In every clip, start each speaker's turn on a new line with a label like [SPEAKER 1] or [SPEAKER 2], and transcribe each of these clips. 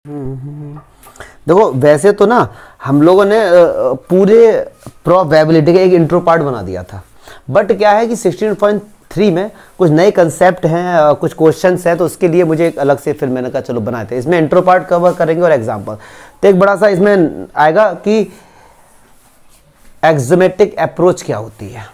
[SPEAKER 1] देखो वैसे तो ना हम लोगों ने पूरे प्रोबेबिलिटी का एक इंट्रो पार्ट बना दिया था, बट क्या है कि 16.3 में कुछ नए कंसेप्ट हैं, कुछ क्वेश्चंस हैं, तो उसके लिए मुझे एक अलग से फिर मैंने कहा चलो बनाते हैं। इसमें इंट्रो पार्ट कवर करेंगे और एग्जाम्पल। तो एक बड़ा सा इसमें आएगा कि एक्सोमेट्रिक अप्रोच क्या होती है,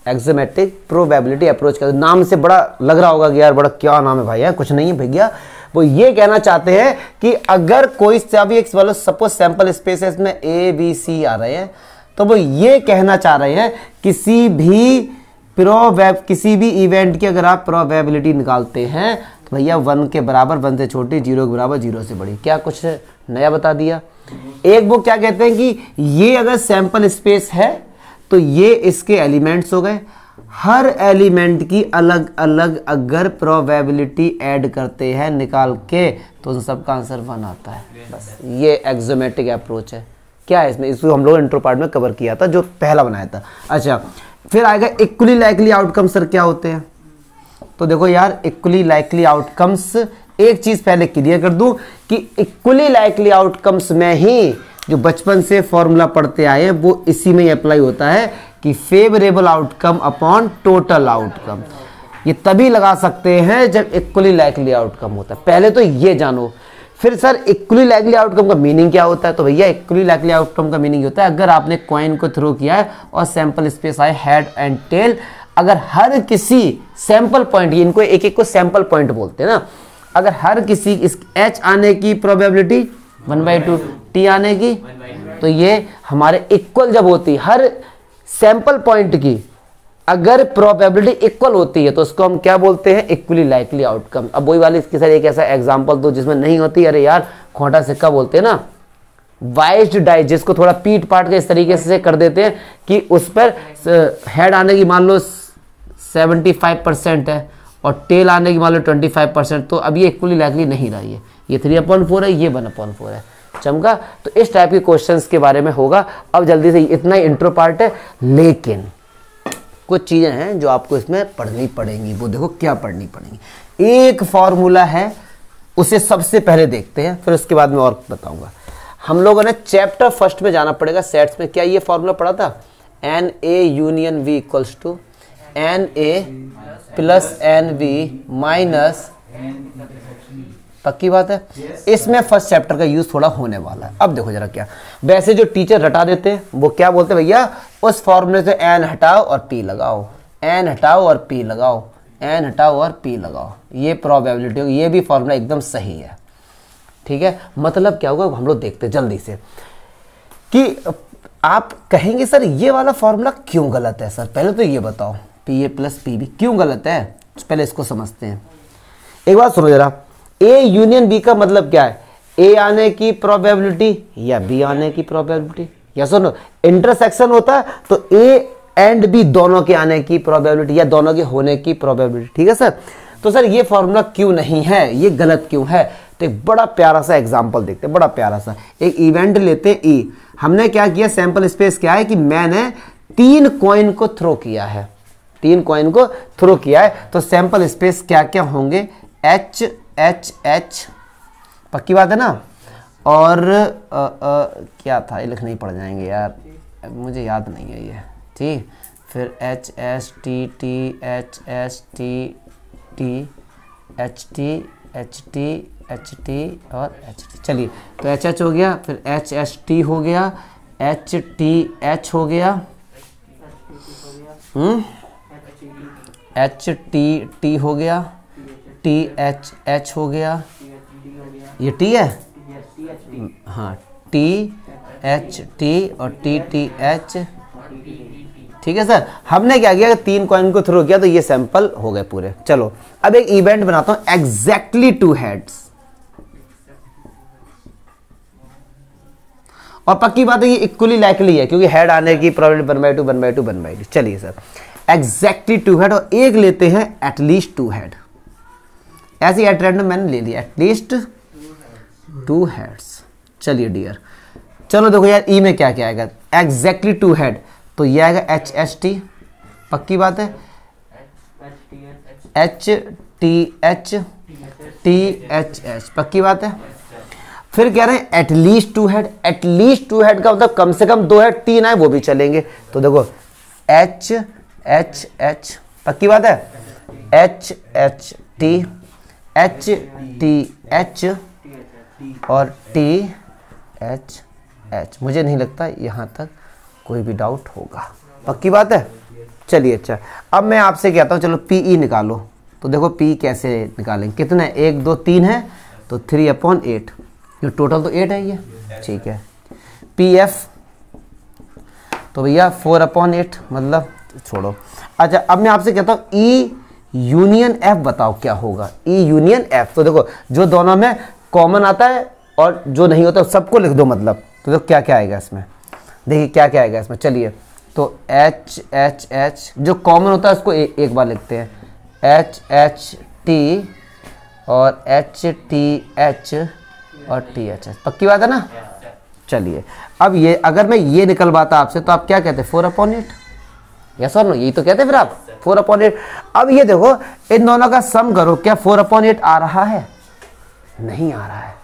[SPEAKER 1] एक्सोमेट्रिक प्रोबेबिलिटी अप्रोच का। नाम से बड़ा लग रहा होगा कि यार बड़ा क्या नाम है भाई, है कुछ नहीं है भैया। वो ये कहना चाहते हैं कि अगर कोई सपोज सैंपल स्पेस है, इसमें ए बी सी आ रहे हैं, तो वो ये कहना चाह रहे हैं किसी भी इवेंट की अगर आप प्रोबेबिलिटी निकालते हैं तो भैया 1 के बराबर, 1 से छोटी, 0 के बराबर, 0 से बड़ी। क्या कुछ नया बता दिया। एक वो क्या कहते हैं कि ये अगर सैंपल स्पेस है तो ये इसके एलिमेंट्स हो गए, हर एलिमेंट की अलग अलग अगर प्रोबेबिलिटी ऐड करते हैं निकाल के तो उन सबका आंसर 1 आता है। बस ये एक्सोमेट्रिक अप्रोच है। क्या है इसमें, इसको हम लोग इंट्रो पार्ट में कवर किया था जो पहला बनाया था। अच्छा, फिर आएगा इक्वली लाइकली आउटकम्स। सर क्या होते हैं, तो देखो यार इक्वली लाइकली आउटकम्स, एक चीज पहले क्लियर कर दूं कि इक्वली लाइकली आउटकम्स में ही जो बचपन से फॉर्मूला पढ़ते आए हैं वो इसी में अप्लाई होता है कि favourable outcome upon total outcome. ये तभी लगा सकते हैं जब इक्वली लाइकली आउटकम होता है। पहले तो ये जानो। फिर सर इक्वली लाइकली आउटकम का मीनिंग क्या होता है, तो भैया इक्वली लाइकली आउटकम का मीनिंग होता है अगर आपने कॉइन को थ्रो किया है और सैंपल स्पेस आए हेड एंड टेल, अगर हर किसी सैंपल पॉइंट, इनको एक एक को सैंपल पॉइंट बोलते हैं ना, अगर हर किसी इस एच आने की प्रोबेबिलिटी 1/2, टी आने की, तो ये हमारे इक्वल जब होती है हर सैंपल पॉइंट की अगर प्रोबेबिलिटी इक्वल होती है तो उसको हम क्या बोलते हैं, इक्वली लाइकली आउटकम। अब वही वाली इसके साथ एक ऐसा एग्जांपल दो जिसमें नहीं होती, अरे यार खोटा सिक्का बोलते हैं ना, वाइज्ड डाइस, जिसको थोड़ा पीट पाट के इस तरीके से कर देते हैं कि उस पर हेड आने की मान लो 75% है और टेल आने की मान लो 25%, तो अब ये इक्वली लाइकली नहीं रही है। ये 3/4 है, ये 1/4 है। चमका। तो इस टाइप के क्वेश्चंस के बारे में होगा। अब जल्दी से, इतना ही इंट्रो पार्ट है, लेकिन कुछ चीजें हैं जो आपको इसमें पढ़नी पड़ेंगी। वो देखो क्या पढ़नी पड़ेंगी। एक फॉर्मूला है, उसे सबसे पहले देखते हैं, फिर उसके बाद मैं और बताऊंगा। हम लोगों ने चैप्टर फर्स्ट में जाना पड़ेगा, सेट्स में। क्या ये फॉर्मूला पढ़ा था, NA union V equals to NA plus NV minus, पक्की बात है। इसमें फर्स्ट चैप्टर का यूज थोड़ा होने वाला है। अब देखो जरा क्या, वैसे जो टीचर रटा देते हैं वो क्या बोलते हैं, भैया उस फॉर्मूले से n हटाओ और p लगाओ, n हटाओ और p लगाओ, n हटाओ और p लगाओ, ये प्रोबेबिलिटी होगी। ये भी फॉर्मूला एकदम सही है, ठीक है। मतलब क्या होगा हम लोग देखते हैं जल्दी से कि आप कहेंगे सर ये वाला फॉर्मूला क्यों गलत है। सर पहले तो ये बताओ PA प्लस PB क्यों गलत है, पहले इसको समझते हैं। एक बात सुनो जरा, A यूनियन B का मतलब क्या है, A आने की प्रोबेबिलिटी या B आने की प्रोबेबिलिटी, या सुनो इंटरसेक्शन होता है तो A एंड B दोनों के आने की प्रोबेबिलिटी या दोनों के होने की प्रोबेबिलिटी, ठीक है सर। तो सर ये फॉर्मूला क्यों नहीं है, ये गलत क्यों है, तो एक बड़ा प्यारा सा एग्जांपल देखते हैं। बड़ा प्यारा सा एक इवेंट लेते हैं E। हमने क्या किया, सैंपल स्पेस क्या है कि मैंने 3 कॉइन को थ्रो किया है, 3 कॉइन को थ्रो किया है, तो सैंपल स्पेस क्या क्या होंगे, H H H, पक्की बात है ना। और क्या था, ये लिखना ही पड़ जाएंगे यार, मुझे याद नहीं है ये, ठीक। फिर H S T T H S T T H T H T H T और H T। चलिए तो H H हो गया, फिर H S T हो गया, H T H हो गया, H T T हो गया, T H H हो गया, ये T है, हाँ T H T और T T H, ठीक है सर। हमने क्या किया, 3 कॉइन को थ्रो किया तो ये सैंपल हो गए पूरे। चलो अब एक इवेंट बनाता हूं, एग्जैक्टली 2 हेड्स, और पक्की बात है ये इक्वली लाइकली है क्योंकि हेड आने की प्रोबेबिलिटी 1/2 1/2 1/2। चलिए सर एग्जैक्टली 2 हेड, और एक लेते हैं एटलीस्ट 2 हेड। ऐसे एट रैंडम मैंने ले लिया, एटलीस्ट 2 हेड्स। चलिए डियर, चलो देखो यार ई में क्या क्या आएगा, एग्जैक्टली 2 हेड, तो ये आएगा H S T, पक्की बात है, H T H T H H, पक्की बात है। फिर कह रहे हैं एटलीस्ट 2 हेड, एटलीस्ट 2 हेड का मतलब कम से कम 2 हेड, 3 आए वो भी चलेंगे। तो देखो एच एच एच, पक्की बात है, H H T, H T H और टी एच एच। मुझे नहीं लगता यहाँ तक कोई भी डाउट होगा, पक्की बात है। चलिए अच्छा, अब मैं आपसे कहता हूँ चलो पीई निकालो। तो देखो पी कैसे निकालेंगे, कितने 1 2 3 है तो 3/8, ये टोटल तो 8 है ये, ठीक है। पी एफ तो भैया 4/8, मतलब छोड़ो। अच्छा अब मैं आपसे कहता हूँ ई यूनियन एफ बताओ क्या होगा, ई यूनियन एफ। तो देखो जो दोनों में कॉमन आता है और जो नहीं होता सबको लिख दो, मतलब तो देखो क्या क्या आएगा इसमें, देखिए क्या क्या आएगा इसमें। चलिए तो एच एच एच जो कॉमन होता है उसको एक बार लिखते हैं, एच एच टी और एच टी एच और टी एच एच, पक्की बात है ना। चलिए अब ये अगर मैं ये निकलवाता आपसे तो आप क्या कहते, 4/8, यस और नो, यही तो कहते फिर आप 4/8। अब ये देखो इन दोनों का सम करो, क्या 4/8 आ रहा है, नहीं आ रहा है,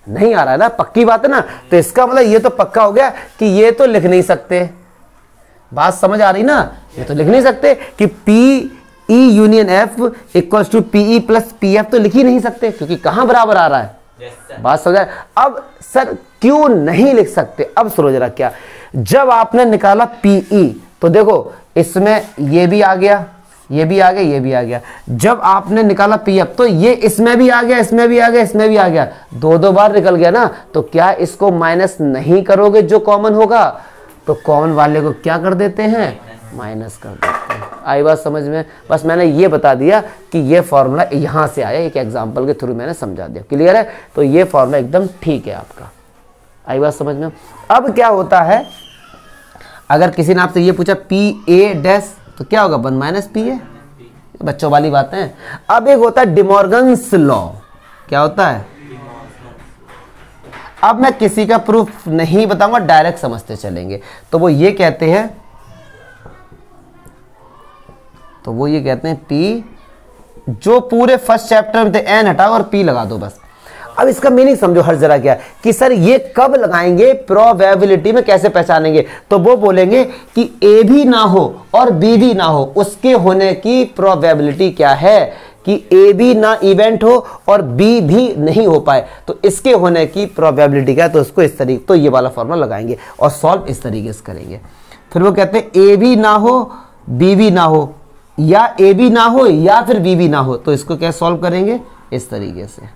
[SPEAKER 1] नहीं आ रहा है ना, पक्की बात है ना। तो इसका मतलब ये तो पक्का हो गया कि ये तो लिख नहीं सकते, बात समझ आ रही ना, ये तो लिख नहीं सकते कि P E union F equals to P E plus P F, तो लिख ही नहीं सकते क्योंकि कहां बराबर आ रहा है, बात समझ। अब सर क्यों नहीं लिख सकते, अब सुनो जरा, क्या जब आपने निकाला पीई तो देखो इसमें ये भी आ गया, ये भी आ गया, ये भी आ गया। जब आपने निकाला पी एफ तो ये इसमें भी आ गया, इसमें भी आ गया, इसमें भी आ गया, 2 बार निकल गया ना। तो क्या इसको माइनस नहीं करोगे जो कॉमन होगा, तो कॉमन वाले को क्या कर देते हैं, माइनस कर देते हैं। आई बात समझ में, बस मैंने ये बता दिया कि ये फॉर्मूला यहाँ से आया, एक एग्जांपल के थ्रू मैंने समझा दिया, क्लियर है। तो ये फॉर्मूला एकदम ठीक है आपका, आई बात समझ में। अब क्या होता है, अगर किसी ने आपसे ये पूछा पी ए डैश तो क्या होगा, 1 - पी ए, बच्चों वाली बातें हैं। अब एक होता है डिमॉर्गन्स लॉ, क्या होता है, अब मैं किसी का प्रूफ नहीं बताऊंगा, डायरेक्ट समझते चलेंगे। तो वो ये कहते हैं, तो वो ये कहते हैं पी, जो पूरे फर्स्ट चैप्टर में थे एन हटाओ और पी लगा दो बस। अब इसका मीनिंग समझो हर जरा क्या कि सर ये कब लगाएंगे, प्रोबेबिलिटी में कैसे पहचानेंगे। तो वो बोलेंगे कि ए भी ना हो और बी भी ना हो, उसके होने की प्रोबेबिलिटी क्या है, कि ए भी ना इवेंट हो और बी भी नहीं हो पाए, तो इसके होने की प्रोबेबिलिटी क्या है। तो उसको इस तरीके, तो ये वाला फॉर्मूला लगाएंगे और सॉल्व इस तरीके से करेंगे। फिर वो कहते हैं ए भी ना हो बी भी ना हो, या ए भी ना हो या फिर बी भी ना हो, तो इसको क्या सॉल्व करेंगे इस तरीके से।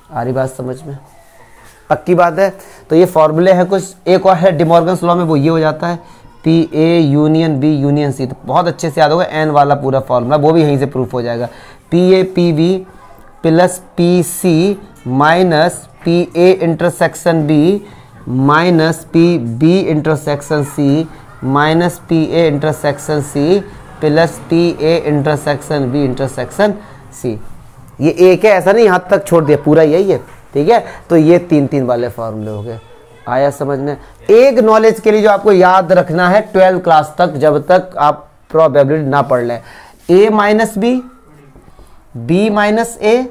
[SPEAKER 1] आ रही बात समझ में, पक्की बात है। तो ये फॉर्मूले हैं कुछ, एक और है डिमॉर्गन्स लॉ में, वो ये हो जाता है P A union B union C. तो बहुत अच्छे से याद होगा, एन वाला पूरा फॉर्मूला वो भी यहीं से प्रूफ हो जाएगा। P A P B plus P C minus P A intersection B minus P B intersection C minus P A intersection C plus P A intersection B intersection C. ये एक है, ऐसा नहीं हाथ तक छोड़ दिया, पूरा यही है, ठीक है। तो ये 3 वाले फॉर्मूले हो गए, आया समझ में। एक नॉलेज के लिए जो आपको याद रखना है 12th क्लास तक, जब तक आप प्रोबेबिलिटी ना पढ़ लें, ए माइनस बी, बी माइनस ए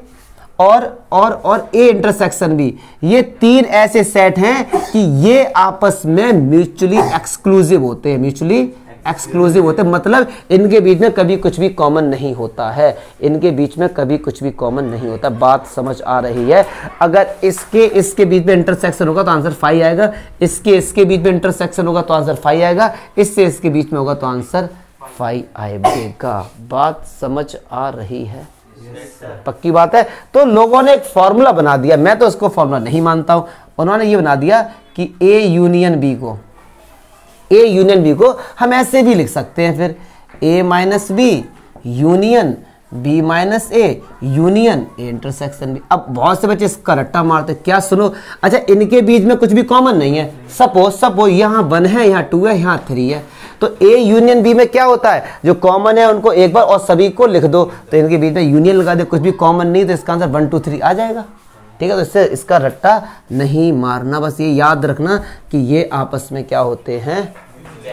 [SPEAKER 1] और ए इंटरसेक्शन बी, ये 3 ऐसे सेट हैं कि ये आपस में म्यूचुअली एक्सक्लूसिव होते हैं, म्यूचुअली एक्सक्लूसिव होते हैं, मतलब इनके बीच में कभी कुछ भी कॉमन नहीं होता है, इनके बीच में कभी कुछ भी कॉमन नहीं होता। बात समझ आ रही है। अगर इसके बीच में इंटरसेक्शन होगा तो आंसर 5 आएगा, इसके बीच में इंटरसेक्शन होगा तो आंसर 5 आएगा, इसके बीच में होगा तो आंसर 5 आएगा। बात समझ आ रही है, पक्की बात है। तो लोगों ने एक फॉर्मूला बना दिया, मैं तो उसको फॉर्मूला नहीं मानता हूं, उन्होंने ये बना दिया कि ए यूनियन बी को हम ऐसे भी लिख सकते हैं, फिर A minus B union B minus A union A intersection B. अब बहुत से बच्चे इसका रट्टा मारते, क्या सुनो, अच्छा इनके बीच में कुछ भी कॉमन नहीं है, सपोज यहाँ 1 है, यहाँ 2 है, यहाँ 3 है, तो ए यूनियन बी में क्या होता है, जो कॉमन है उनको एक बार और सभी को लिख दो, तो इनके बीच में यूनियन लगा दे, कुछ भी कॉमन नहीं, तो इसका आंसर 1 2 3 आ जाएगा, ठीक है। तो इससे इसका रट्टा नहीं मारना, बस ये याद रखना कि ये आपस में क्या होते हैं।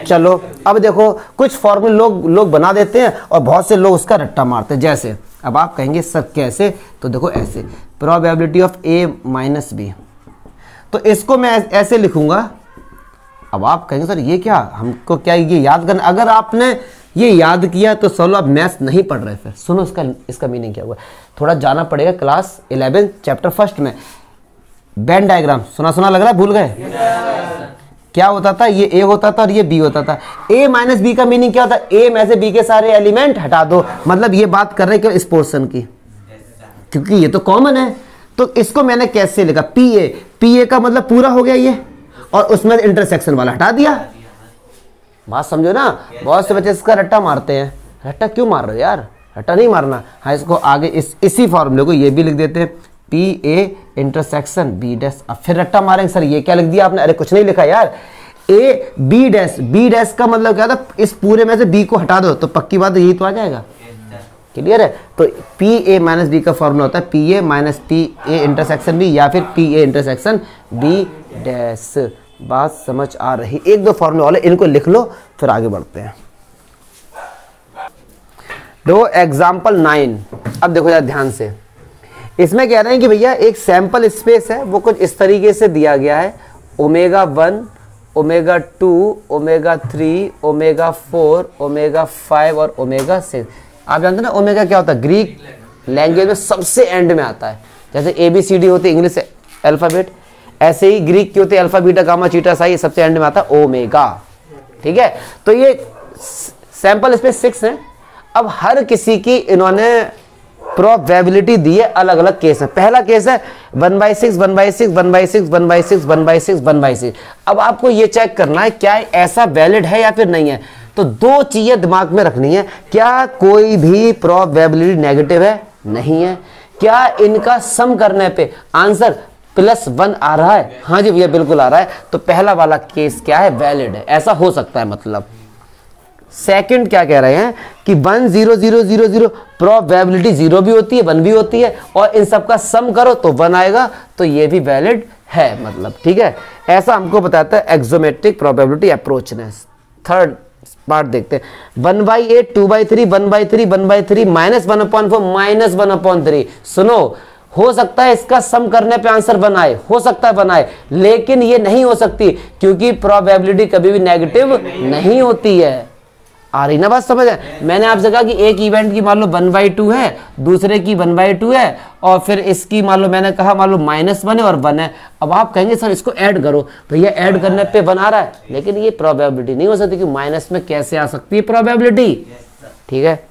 [SPEAKER 1] चलो अब देखो कुछ फॉर्मूले लोग बना देते हैं और बहुत से लोग उसका रट्टा मारते हैं। जैसे अब आप कहेंगे सर कैसे, तो देखो ऐसे, probability of A minus B. तो इसको मैं ऐसे लिखूंगा। अब आप कहेंगे सर ये क्या, हमको क्या ये याद करना? अगर आपने ये याद किया तो सोलो आप मैथ्स नहीं पढ़ रहे। फिर सुनो इसका मीनिंग क्या हुआ। थोड़ा जाना पड़ेगा क्लास 11 चैप्टर फर्स्ट में। वेन डायग्राम सुना लग रहा है, भूल गए? क्या होता था, ये ए होता था और ये बी होता था। ए माइनस बी का मीनिंग क्या होता है? ए में से बी के सारे एलिमेंट हटा दो। मतलब ये बात कर रहे हैं इस पोर्शन की, क्योंकि ये तो कॉमन है। तो इसको मैंने कैसे लिखा? पी ए का मतलब पूरा हो गया ये, और उसमें इंटरसेक्शन वाला हटा दिया। बात समझो ना। बहुत से बच्चे इसका रट्टा मारते हैं। रट्टा क्यों मार रहे हो यार? रट्टा नहीं मारना। हाँ, इसको आगे इसी फॉर्मूले को ये भी लिख देते हैं, P A intersection B dash. अब फिर रट्टा मारेंगे, सर ये क्या लिख दिया आपने? अरे कुछ नहीं लिखा यार, A B dash. B dash का मतलब क्या था? इस पूरे में से बी को हटा दो तो पक्की बात यही तो आ जाएगा। क्लियर है? तो पी ए माइनस बी का फॉर्मूला होता है P A minus P A intersection B, या फिर P A intersection B dash. बात समझ आ रही? एक दो फॉर्मूले वाले इनको लिख लो, फिर आगे बढ़ते हैं। दो एग्जाम्पल 9। अब देखो जरा ध्यान से, इसमें कह रहे हैं कि भैया एक सैंपल स्पेस है, वो कुछ इस तरीके से दिया गया है। Omega 1, omega 2, omega 3, omega 4, omega 5 और ओमेगा 6। आप जानते हैं ना ओमेगा क्या होता है? ग्रीक लैंग्वेज में सबसे एंड में आता है। जैसे ABCD होते इंग्लिश अल्फाबेट, ऐसे ही ग्रीक के होते अल्फा बीटा गामा चीटा साई, सबसे एंड में आता है ओमेगा। ठीक है? तो ये सैंपल स्पेस 6 है। अब हर किसी की इन्होंने प्रोबेबिलिटी दी है अलग अलग केस में। पहला केस है 1/6, 1/6, 1/6, 1/6, 1/6, 1/6। अब आपको ये चेक करना है क्या ऐसा वैलिड है या फिर नहीं है। तो दो चीजें दिमाग में रखनी है, क्या कोई भी प्रोबेबिलिटी नेगेटिव है? नहीं है। क्या इनका सम करने पे आंसर +1 आ रहा है? हाँ जी भैया बिल्कुल आ रहा है। तो पहला वाला केस क्या है? वैलिड है, ऐसा हो सकता है। मतलब सेकंड क्या कह रहे हैं कि 1 0 0 0 0 प्रोबेबिलिटी 0 भी होती है 1 भी होती है, और इन सबका सम करो तो 1 आएगा, तो ये भी वैलिड है। मतलब ठीक है, ऐसा हमको बताता है एक्सोमेट्रिक प्रोबेबिलिटी अप्रोच ने। थर्ड पार्ट देखते हैं, 1/8, 2/3, 1/3, 1/3, -1/4, -1/3। सुनो, हो सकता है इसका सम करने पे आंसर बनाए, हो सकता है बनाए, लेकिन ये नहीं हो सकती, क्योंकि प्रोबेबिलिटी कभी भी नेगेटिव नहीं होती है। आ रही ना बात समझ है? मैंने आपसे कहा कि एक इवेंट की मान लो 1/2 है, दूसरे की 1/2 है, और फिर इसकी मान लो मैंने कहा मान लो -1 है और 1 है। अब आप कहेंगे सर इसको ऐड करो, भैया ऐड करने पे 1 आ रहा है, लेकिन ये प्रोबेबिलिटी नहीं हो सकती कि माइनस में कैसे आ सकती है प्रोबेबिलिटी। ठीक है,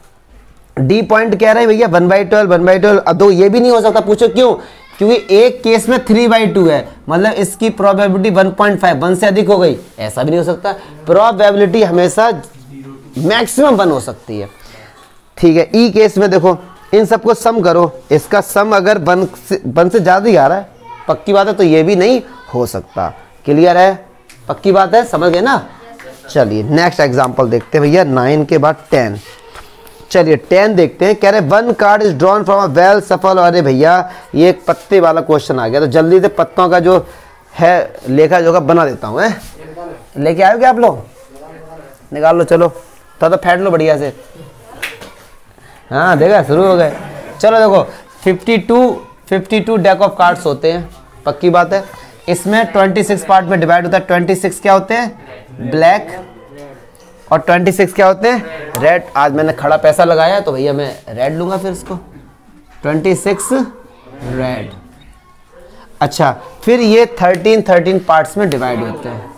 [SPEAKER 1] डी पॉइंट कह रहे हैं भैया 1/12, 1/12। अब ये भी नहीं हो सकता। पूछो क्यों? क्योंकि एक केस में 3/2 है, मतलब इसकी प्रोबेबिलिटी 1.5, 1 से अधिक हो गई, ऐसा भी नहीं हो सकता। प्रोबेबिलिटी हमेशा मैक्सिमम 1 हो सकती है। ठीक है, ई केस में देखो इन सबको सम करो, इसका सम अगर 1 से ज्यादा ही आ रहा है, पक्की बात है, तो ये भी नहीं हो सकता। क्लियर है? पक्की बात है, समझ गए ना? चलिए नेक्स्ट एग्जांपल देखते हैं भैया, 9 के बाद 10। चलिए 10 देखते हैं। कह रहे 1 card is drawn from a well सफल। अरे भैया ये एक पत्ते वाला क्वेश्चन आ गया, तो जल्दी से पत्तों का जो है लेखा जोखा बना देता हूँ। लेके आओगे आप लोग? निकाल लो, चलो तो फेंट लो बढ़िया से। हाँ देखा, शुरू हो गए। चलो देखो 52 डेक ऑफ कार्ड्स होते हैं, पक्की बात है। इसमें 26 पार्ट में डिवाइड होता है। 26 क्या होते हैं? ब्लैक, और 26 क्या होते हैं? रेड। आज मैंने खड़ा पैसा लगाया है तो भैया मैं रेड लूंगा, फिर इसको 26 रेड। अच्छा, फिर ये 13 पार्ट्स में डिवाइड होते हैं।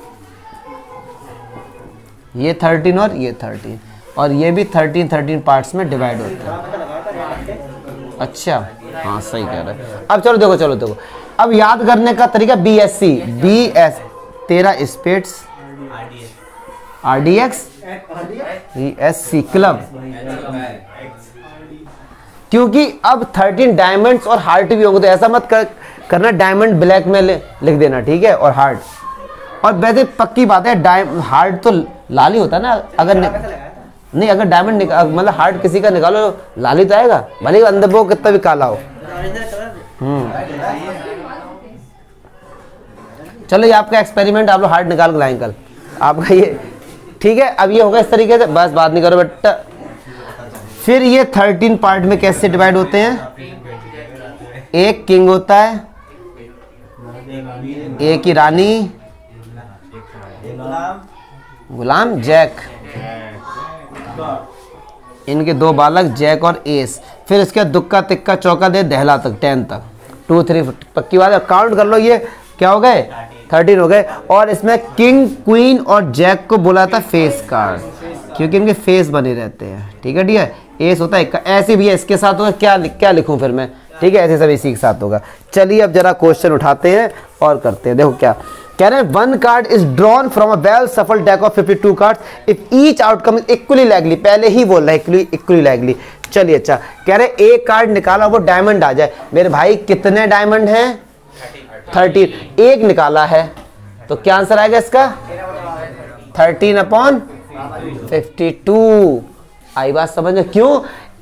[SPEAKER 1] ये 13 और ये 13, और ये भी 13 पार्ट्स में डिवाइड होते हैं। अच्छा, हाँ सही कह रहे हैं। अब चलो देखो, अब याद करने का तरीका BS 13 spades, RDX ESC club, क्योंकि अब 13 डायमंड्स और हार्ट भी होंगे, तो ऐसा मत करना डायमंड ब्लैक में लिख देना, ठीक है, और हार्ट। और वैसे पक्की बात है हार्ट तो लाल ही होता है ना, अगर नहीं अगर डायमंड मतलब हार्ट किसी का निकालो लाल ही तो आएगा, भले अंदर वो कितना भी काला हो। चलो ये आपका एक्सपेरिमेंट, आप लोग हार्ट निकाल के लाएंगे कल आपका ये, ठीक है। अब ये होगा इस तरीके से, बस बात नहीं करो बेटा। फिर ये 13 पार्ट में कैसे डिवाइड होते हैं? एक किंग होता है, एक की रानी, गुलाम, जैक, इनके दो बालक जैक और एस। फिर इसके दुक्का तिक्का चौका दे दहला तक 10 तक 2 3 पक्की बात है। काउंट कर लो, ये क्या हो गए 13 हो गए। और इसमें किंग क्वीन और जैक को बोला था फेस कार्ड, क्योंकि इनके फेस बने रहते हैं। ठीक है, ठीक है। एस होता है ऐसे भी है, इसके साथ होगा, क्या लिखूं फिर मैं। ठीक है, ऐसे सब इसी के साथ होगा। चलिए अब जरा क्वेश्चन उठाते हैं और करते हैं। देखो क्या कह रहे हैं, 1 card is drawn from a well shuffled deck of 52 cards if each outcome is equally likely. पहले ही बोल रहा है इक्वली लाइकली। चलिए अच्छा, कह रहे एक कार्ड निकाला वो डायमंड आ जाए। मेरे भाई कितने डायमंड हैं? 13। एक निकाला है तो क्या आंसर आएगा इसका? 13/52। आई बात समझ में? क्यों?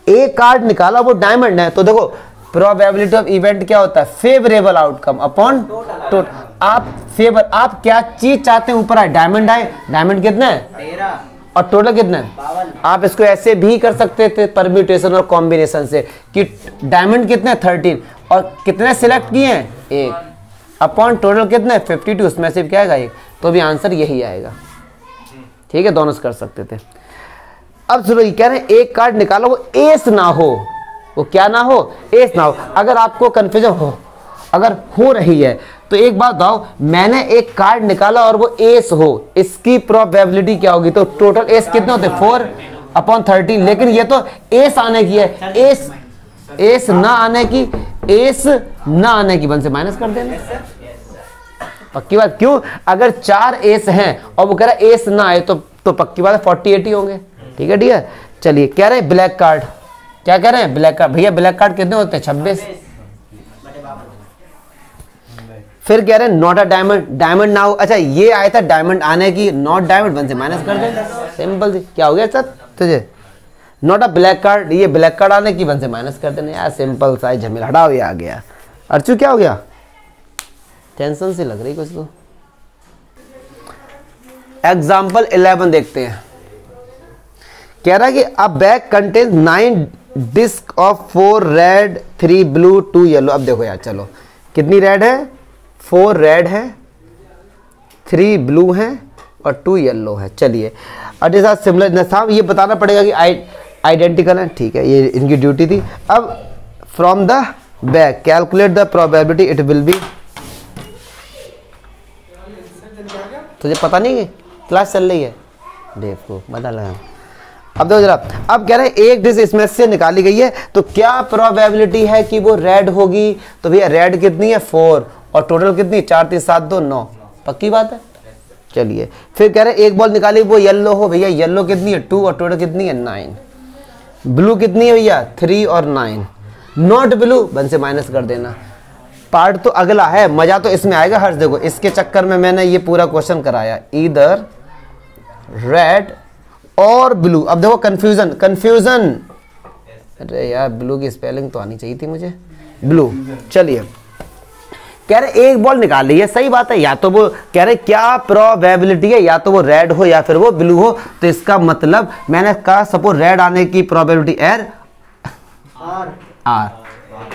[SPEAKER 1] एक कार्ड निकाला वो डायमंड है, तो देखो प्रोबेबिलिटी ऑफ इवेंट क्या होता है? Favourable outcome upon total. आप क्या चीज चाहते हैं ऊपर आए? डायमंड आए। डायमंड कितने हैं?
[SPEAKER 2] 13
[SPEAKER 1] और टोटल कितने हैं?
[SPEAKER 2] 52।
[SPEAKER 1] आप इसको ऐसे भी कर सकते थे परम्यूटेशन और कॉम्बिनेशन से कि डायमंड कितने? 13 और कितने सिलेक्ट किए हैं? एक अपॉन टोटल कितने? 52। उसमें से क्या आएगा? एक। तो भी आंसर यही आएगा। ठीक है, दोनों से कर सकते थे। अब सुनो, ये कह रहे हैं एक कार्ड निकालो वो एस ना हो। वो क्या ना हो? एस ना हो। अगर आपको कंफ्यूजन हो, अगर हो रही है, तो एक बात बताओ, मैंने एक कार्ड निकाला और वो एस हो, इसकी प्रोबेबिलिटी क्या होगी? तो टोटल एस कितने होते? 4/13। लेकिन ये तो एस आने की है, एस ना आने की, एस ना आने की 1 से माइनस कर देना। पक्की बात। क्यों? अगर 4 एस हैं और वो कह रहा है एस ना आए, तो पक्की बात है 48 ही होंगे। ठीक है, ठीक है। चलिए, कह रहे हैं ब्लैक कार्ड। क्या कह रहे हैं? Black card. भैया ब्लैक कार्ड कितने होते हैं? 26। फिर कह रहे हैं नॉट अ डायमंड, डायमंड ना हो। अच्छा, ये आया था डायमंड आने की, नॉट डायमंड 1 से माइनस कर दे। सिंपल सी। क्या हो गया सर तुझे? नॉट अ ब्लैक कार्ड, ये ब्लैक कार्ड आने की 1 से माइनस कर देना यार। सिंपल सा झमेला, हटाओ, ये आ गया। अर्चू क्या हो गया? टेंशन सी लग रही कुछ तो। एग्जाम्पल 11 देखते हैं। कह रहा है कि a bag contains 9 disc of 4 red 3 blue 2 yellow. अब देखो यार, चलो कितनी रेड है? 4 रेड है, 3 ब्लू है और 2 येलो है। चलिए, और साथ सिमिलर साहब ये बताना पड़ेगा कि आइडेंटिकल है। ठीक है, ये इनकी ड्यूटी थी। अब from the bag calculate the probability it will be. तुझे पता नहीं कि क्लास चल रही है? देखो बता लगा। अब देखो जरा, अब कह रहे हैं एक डिश इसमें से निकाली गई है, तो क्या प्रोबेबिलिटी है कि वो रेड होगी? तो भैया रेड कितनी है? 4 और टोटल कितनी? 4 3 7 2 9। पक्की बात है। चलिए, फिर कह रहे हैं एक बॉल निकाली वो येलो हो। भैया येलो कितनी है? 2 और टोटल कितनी है? 9। ब्लू कितनी है भैया? 3 और 9। नॉट ब्लू 1 से माइनस कर देना। पार्ट तो अगला है, मजा तो इसमें आएगा हर्ष। देखो इसके चक्कर में मैंने ये पूरा क्वेश्चन कराया, इधर रेड और ब्लू। अब देखो कंफ्यूजन। अरे यार, ब्लू की स्पेलिंग तो आनी चाहिए थी मुझे, ब्लू। चलिए, कह रहे एक बॉल निकाल ली है, सही बात है। या तो वो कह रहे क्या प्रोबेबिलिटी है, या तो वो रेड हो या फिर वो ब्लू हो। तो इसका मतलब मैंने कहा सपोज रेड आने की प्रोबेबिलिटी आर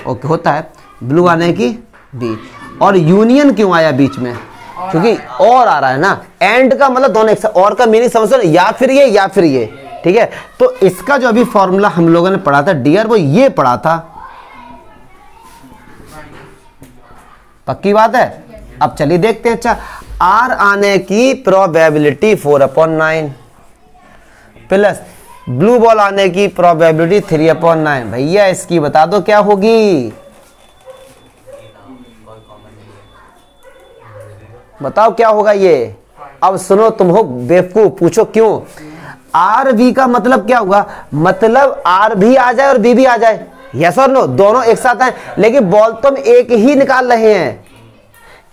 [SPEAKER 1] ओके होता है, ब्लू आने की बी। और यूनियन क्यों आया बीच में? क्योंकि और आ रहा है ना। एंड का मतलब दोनों एक साथ, और का मीनिंग समझो, या फिर ये या फिर ये। ठीक है, तो इसका जो अभी फॉर्मूला हम लोगों ने पढ़ा था डियर, वो ये पढ़ा था। पक्की बात है। अब चलिए देखते हैं। अच्छा, आर आने की प्रोबेबिलिटी 4/9 प्लस ब्लू बॉल आने की प्रोबेबिलिटी 3/9। भैया इसकी बता दो क्या होगी? बताओ क्या होगा ये? अब सुनो, तुम हो बेवकूफ, पूछो क्यों? आर बी का मतलब क्या होगा? मतलब आर भी आ जाए और बी भी आ जाए। यस और नो, दोनों एक साथ आए, लेकिन बॉल तुम एक ही निकाल रहे हैं।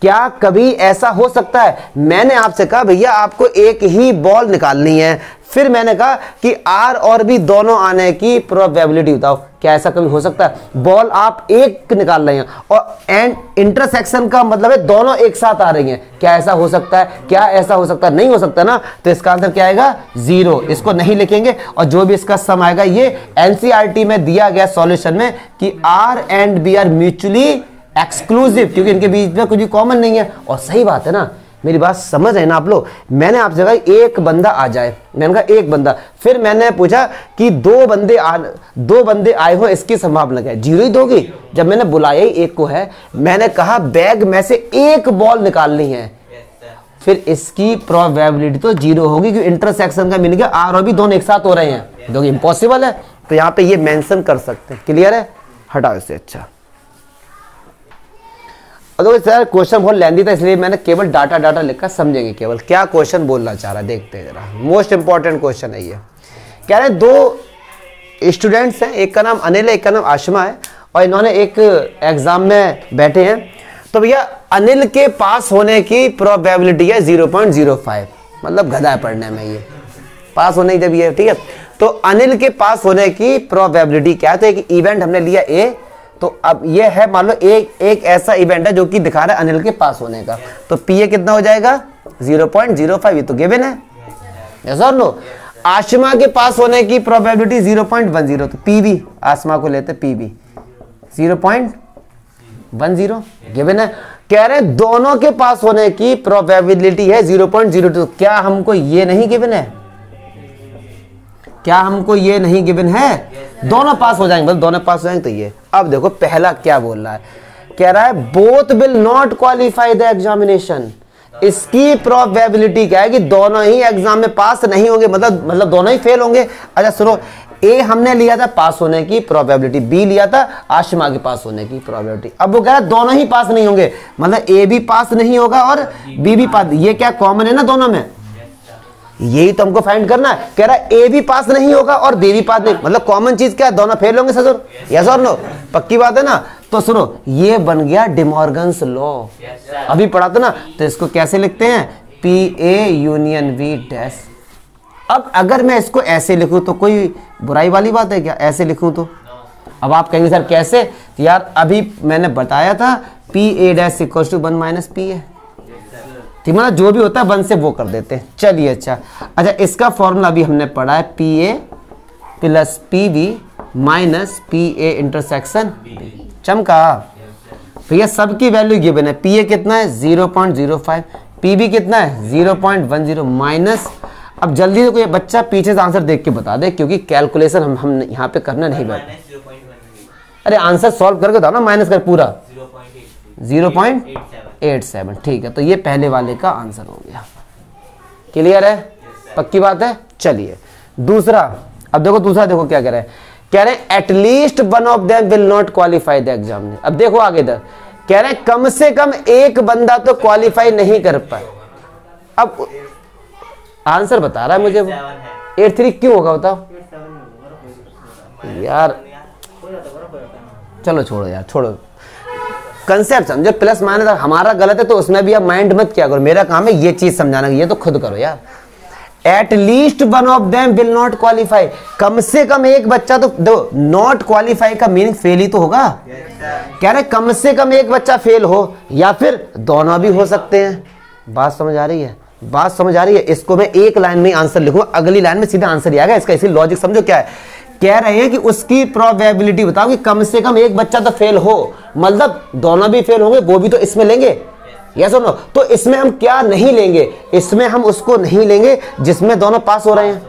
[SPEAKER 1] क्या कभी ऐसा हो सकता है? मैंने आपसे कहा भैया आपको एक ही बॉल निकालनी है, फिर मैंने कहा कि आर और बी दोनों आने की प्रोबेबिलिटी बताओ। क्या ऐसा कभी हो सकता है? बॉल आप एक निकाल रहे हैं और एंड इंटरसेक्शन का मतलब है दोनों एक साथ आ रही हैं। क्या ऐसा हो सकता है? क्या ऐसा हो सकता है? नहीं हो सकता ना। तो इसका आंसर क्या आएगा? 0। इसको नहीं लिखेंगे और जो भी इसका सम आएगा ये एनसीईआरटी में दिया गया सॉल्यूशन में कि R and B are mutually exclusive, क्योंकि इनके बीच में कुछ भी कॉमन नहीं है। और सही बात है ना, मेरी बात समझ रहे ना आप लोग। मैंने आपसे कहा एक बंदा आ जाए, मैंने कहा एक बंदा, फिर मैंने पूछा कि दो बंदे आए हो, इसकी संभावना क्या है? 0 ही दोगी। जब मैंने बुलाया ही एक को है, मैंने कहा बैग में से एक बॉल निकालनी है, फिर इसकी प्रोबेबिलिटी तो 0 होगी, क्योंकि इंटरसेक्शन का मीनिंग है आर और बी दोनों एक साथ हो रहे हैं, जो इम्पॉसिबल है। तो यहाँ पे ये मेंशन कर सकते हैं। क्लियर है? हटाओ इसे। अच्छा, तो सर क्वेश्चन बहुत लेंदी था, इसलिए मैंने केवल डाटा लिखा, समझेंगे केवल क्या क्वेश्चन बोलना चाह रहा है। देखते हैं जरा, मोस्ट इंपॉर्टेंट क्वेश्चन है ये। कह रहे हैं दो स्टूडेंट्स हैं, एक का नाम अनिल है, एक का नाम आशमा है, और इन्होंने एक एग्जाम में बैठे हैं। तो भैया अनिल के पास होने की प्रोबेबिलिटी है 0.05, मतलब गधा है पढ़ने में ये, पास होने की जब ये, ठीक है। तो अनिल के पास होने की प्रोबेबिलिटी क्या है? तो एक इवेंट हमने लिया ए, तो अब ये है मान लो एक ऐसा इवेंट है जो कि दिखा रहा है अनिल के पास होने का। तो पी ए कितना हो जाएगा? 0.05, ये तो गिवन है। यस और नो? आशमा के पास होने की प्रोबेबिलिटी 0.10, तो पी बी, आशमा को लेते पी बी 0.10 गिवन है। कह रहे हैं दोनों के पास होने की प्रोबेबिलिटी है 0.02। क्या हमको ये नहीं गिवन है? क्या हमको ये नहीं गिवन है? दोनों पास हो जाएंगे, मतलब दोनों पास हो जाएंगे। तो ये अब देखो पहला क्या बोल रहा है, कह रहा है both will not qualify the examination. इसकी प्रोबेबिलिटी क्या है कि दोनों ही एग्जाम में पास नहीं होंगे, मतलब दोनों ही फेल होंगे। अच्छा सुनो, ए हमने लिया था पास होने की प्रोबेबिलिटी, बी लिया था आशमा के पास होने की प्रोबेबिलिटी। अब वो कह रहा है दोनों ही पास नहीं होंगे, मतलब ए भी पास नहीं होगा और बी भी पास। ये क्या कॉमन है ना दोनों में, यही तो हमको फाइंड करना है। कह रहा है ए भी पास नहीं होगा और बी भी पास नहीं, मतलब कॉमन चीज क्या है? दोनों फेल होंगे ससुर। यस और नो? पक्की बात है ना? तो सुनो, ये बन गया डिमॉर्गन्स लॉ, अभी पढ़ा था ना। तो इसको कैसे लिखते हैं? P A union B dash. अब अगर मैं इसको ऐसे लिखूं तो कोई बुराई वाली बात है क्या? ऐसे लिखूं तो अब आप कहेंगे सर कैसे? तो यार अभी मैंने बताया था P A dash equal to 1 minus P A, ठीक है ना? जो भी होता है 1 से वो कर देते हैं। चलिए अच्छा, इसका फॉर्मूला अभी हमने पढ़ा है P A plus P B minus P A intersection B. चमका भैया, सबकी वैल्यू गिवन है। पी ए कितना है? 0.05, पी बी कितना है? 0.10 माइनस। अब जल्दी से कोई बच्चा पीछे से आंसर देख के बता दे, क्योंकि कैलकुलेशन हम यहाँ पे करना नहीं बैठे। अरे आंसर सॉल्व करके बताओ ना, माइनस कर पूरा 0.87। ठीक है, तो ये पहले वाले का आंसर हो गया। क्लियर है? पक्की बात है। चलिए दूसरा, अब देखो दूसरा, देखो क्या कह रहे हैं। कह रहे हैं at least one of them will not qualify the exam. अब देखो आगे इधर कह रहे हैं कम से कम एक बंदा तो क्वालिफाई नहीं कर पाए। अब आंसर बता रहा है मुझे, 83 क्यों होगा बताओ यार? चलो छोड़ो यार, छोड़ो, कंसेप्ट समझो। प्लस माइनस हमारा गलत है तो उसमें भी आप माइंड मत किया करो, मेरा काम है ये चीज समझाना, ये तो खुद करो यार। At least one of them will not qualify, कम से कम एक बच्चा तो दो। नॉट क्वालिफाई का मीनिंग फेल ही तो होगा। कह रहे कम से कम एक बच्चा फेल हो, या फिर दोनों भी हो सकते हैं। बात समझ आ रही है? बात समझ आ रही है? इसको मैं एक लाइन में आंसर लिखूंगा, अगली लाइन में सीधा आंसर ही आएगा इसका। इसी लॉजिक समझो क्या है। कह रहे हैं कि उसकी प्रोबेबिलिटी बताओ कि कम से कम एक बच्चा तो फेल हो, मतलब दोनों भी फेल होंगे, वो भी तो इसमें लेंगे। यस और नो? तो इसमें हम क्या नहीं लेंगे? इसमें हम उसको नहीं लेंगे जिसमें दोनों पास हो रहे हैं।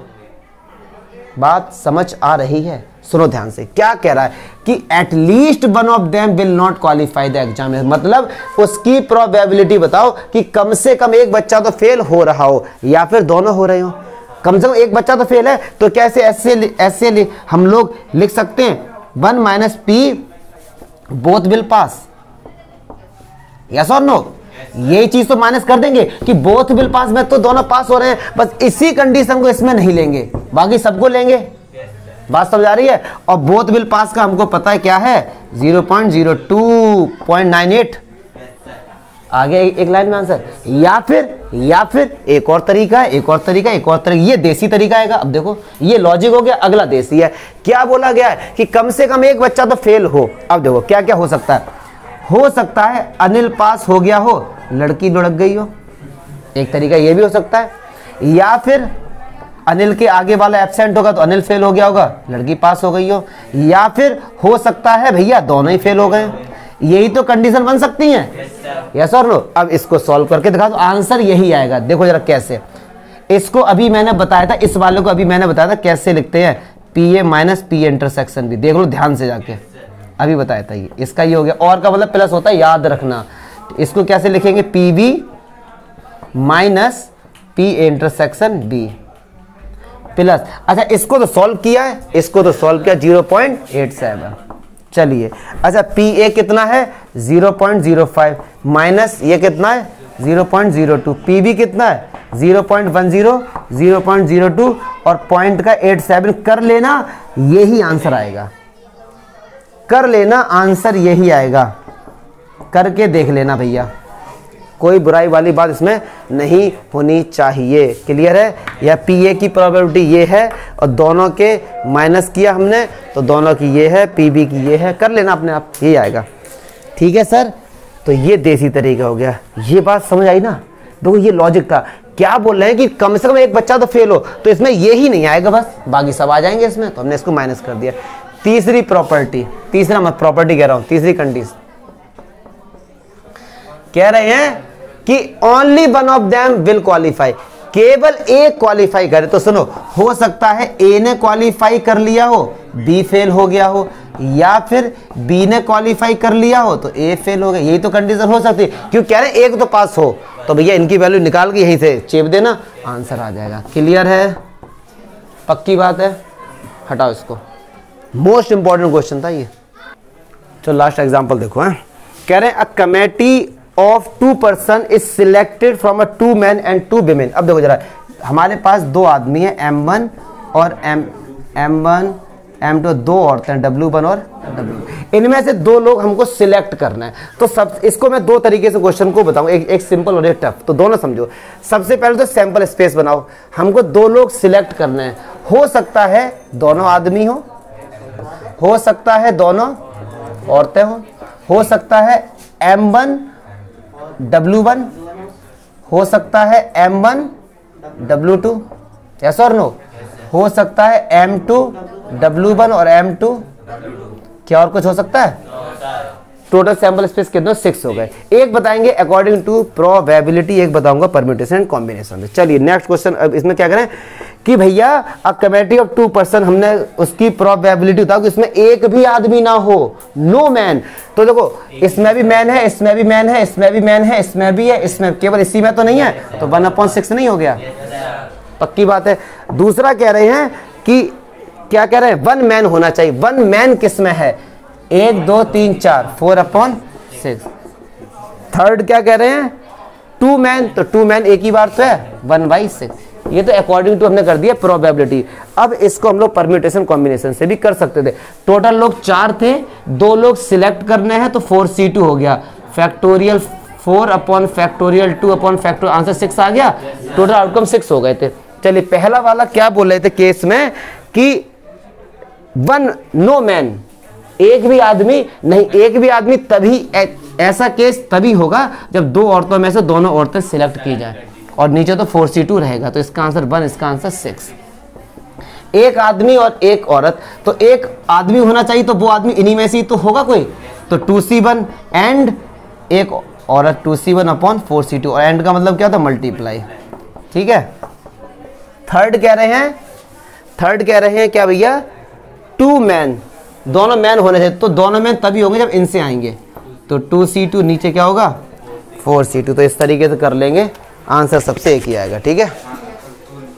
[SPEAKER 1] बात समझ आ रही है? सुनो ध्यान से, क्या कह रहा है कि at least one of them will not qualify the exam, मतलब उसकी प्रोबेबिलिटी बताओ कि कम से कम एक बच्चा तो फेल हो रहा हो या फिर दोनों हो रहे हो। कम से कम एक बच्चा तो फेल है, तो कैसे ऐसे हम लोग लिख सकते हैं 1 minus P both will pass. Yes और नो? यही चीज तो माइनस कर देंगे कि बोथ विल पास में तो दोनों पास हो रहे हैं, बस इसी कंडीशन को इसमें नहीं लेंगे, बाकी सबको लेंगे। बात समझ आ रही है? और बोथ विल पास का हमको पता है क्या है, 0.02.98। आ गया एक लाइन में आंसर। या फिर एक और तरीका है, एक और तरीका, ये देसी तरीका आएगा। अब देखो ये लॉजिक हो गया, अगला देसी है। क्या बोला गया है कि कम से कम एक बच्चा तो फेल हो। अब देखो क्या क्या हो सकता है। हो सकता है अनिल पास हो गया हो, लड़की लुढ़क गई हो, एक तरीका ये भी हो सकता है। या फिर अनिल के आगे वाला एब्सेंट होगा तो अनिल फेल हो गया होगा, लड़की पास हो गई हो। या फिर हो सकता है भैया दोनों ही फेल हो गए। यही तो कंडीशन बन सकती हैं। यस और नो। अब इसको सॉल्व करके दिखा तो आंसर यही आएगा। देखो जरा कैसे, इसको अभी मैंने बताया था, इस वाले को अभी मैंने बताया था कैसे लिखते हैं, P A minus P intersection भी। देख लो ध्यान से जाके, अभी बताया था ये। इसका ये हो गया, और का मतलब प्लस होता है, याद रखना। इसको कैसे लिखेंगे, P B minus P intersection B plus. अच्छा इसको तो सॉल्व किया है, इसको तो सॉल्व किया 0.87। चलिए अच्छा पी ए कितना है 0.05 माइनस ये कितना है 0.02, पी बी कितना है 0.10, 0.02 और पॉइंट का 87 कर लेना, यही आंसर आएगा। कर लेना, आंसर यही आएगा। करके देख लेना भैया, कोई बुराई वाली बात इसमें नहीं होनी चाहिए। क्लियर है। या पी ए की प्रोबेबिलिटी ये है और दोनों के माइनस किया हमने तो दोनों की ये है, पी बी की ये है। कर लेना अपने आप, यही आएगा। ठीक है सर, तो ये देसी तरीका हो गया। ये बात समझ आई ना। देखो ये लॉजिक था। क्या बोल रहे हैं कि कम से कम एक बच्चा तो फेल हो, तो इसमें ये ही नहीं आएगा, बस बाकी सब आ जाएंगे इसमें, तो हमने इसको माइनस कर दिया। तीसरी प्रॉपर्टी, तीसरा मत प्रॉपर्टी कह रहा हूं, तीसरी कंडीशन कह रहे हैं कि only one of them will qualify, केवल एक क्वालिफाई करे। तो सुनो, हो सकता है ए ने क्वालिफाई कर लिया हो, बी फेल हो गया हो, या फिर बी ने क्वालिफाई कर लिया हो तो ए फेल हो गया। यही तो कंडीशन हो सकती है। क्यों कह रहे हैं एक तो पास हो, तो भैया इनकी वैल्यू निकाल के यहीं से चेप देना, आंसर आ जाएगा। क्लियर है, पक्की बात है। हटाओ इसको, मोस्ट इंपॉर्टेंट क्वेश्चन था ये। चलो लास्ट एग्जांपल देखो। कह रहे हैं a committee of 2 person is selected from a 2 man and 2 women. अब देखो जरा, हमारे पास 2 आदमी हैं, M1 और M1 M2, 2 औरतें W1 और W। इनमें से 2 लोग हमको सिलेक्ट करना है। तो सब इसको मैं 2 तरीके से क्वेश्चन को बताऊं, एक सिंपल और एक टफ, तो दोनों समझो। सबसे पहले तो सैंपल स्पेस बनाओ। हमको 2 लोग सिलेक्ट करने हैं। हो सकता है दोनों आदमी हो सकता है दोनों औरतें हो सकता है M1 W1, हो सकता है M1 W2, यस और नो, हो सकता है M2 W1 और M2, क्या और कुछ हो सकता है? टोटल सैंपल स्पेस कितने? 6 हो गए। एक बताएंगे अकॉर्डिंग टू प्रोबेबिलिटी, एक बताऊंगा परम्यूटेशन एंड कॉम्बिनेशन में। चलिए नेक्स्ट क्वेश्चन। अब इसमें क्या करें कि भैया अ कमेटी ऑफ 2 पर्सन, हमने उसकी प्रोबेबिलिटी बताओ कि इसमें एक भी आदमी ना हो, नो मैन। तो देखो इसमें भी मैन है, इसमें भी मैन है, इसमें भी मैन है, इसमें भी है, इसमें केवल इसी में तो नहीं है, तो 1/6 नहीं हो गया? पक्की बात है। दूसरा कह रहे हैं कि क्या कह रहे हैं, 1 मैन होना चाहिए। 1 मैन किसमें है? 1 2 3 4, 4/6। थर्ड क्या कह रहे हैं, 2 मैन, तो 2 मैन एक ही बार तो है, 1/6। ये तो अकॉर्डिंग टू हमने कर दिया प्रोबेबिलिटी। अब इसको हम लोग परम्यूटेशन कॉम्बिनेशन से भी कर सकते थे। टोटल लोग 4 थे, 2 लोग सिलेक्ट करने हैं, तो 4C2 हो गया। फैक्टोरियल 4/फैक्टोरियल 2/फैक्टोरियल, आंसर 6 आ गया। टोटल आउटकम 6 हो गए थे। चलिए पहला वाला क्या बोल रहे थे केस में कि 1 नो मैन, एक भी आदमी नहीं, एक भी आदमी तभी, ऐसा केस तभी होगा जब 2 औरतों में से दोनों औरतें सिलेक्ट की जाए, और नीचे तो 4C2 रहेगा, तो इसका आंसर 1, इसका आंसर 6। एक आदमी और एक औरत, तो एक आदमी होना चाहिए, तो वो आदमी इन्हीं में से ही तो होगा कोई, तो 2C1 एंड एक औरत 2C1/4C2, और एंड का मतलब क्या होता है, मल्टीप्लाई। ठीक है। थर्ड कह रहे हैं क्या भैया, 2 मैन, दोनों मैन होने चाहिए, तो दोनों मैन तभी होंगे जब इनसे आएंगे, तो 2C2 नीचे क्या होगा 4C2। तो इस तरीके से कर लेंगे, आंसर सबसे एक ही आएगा। ठीक है।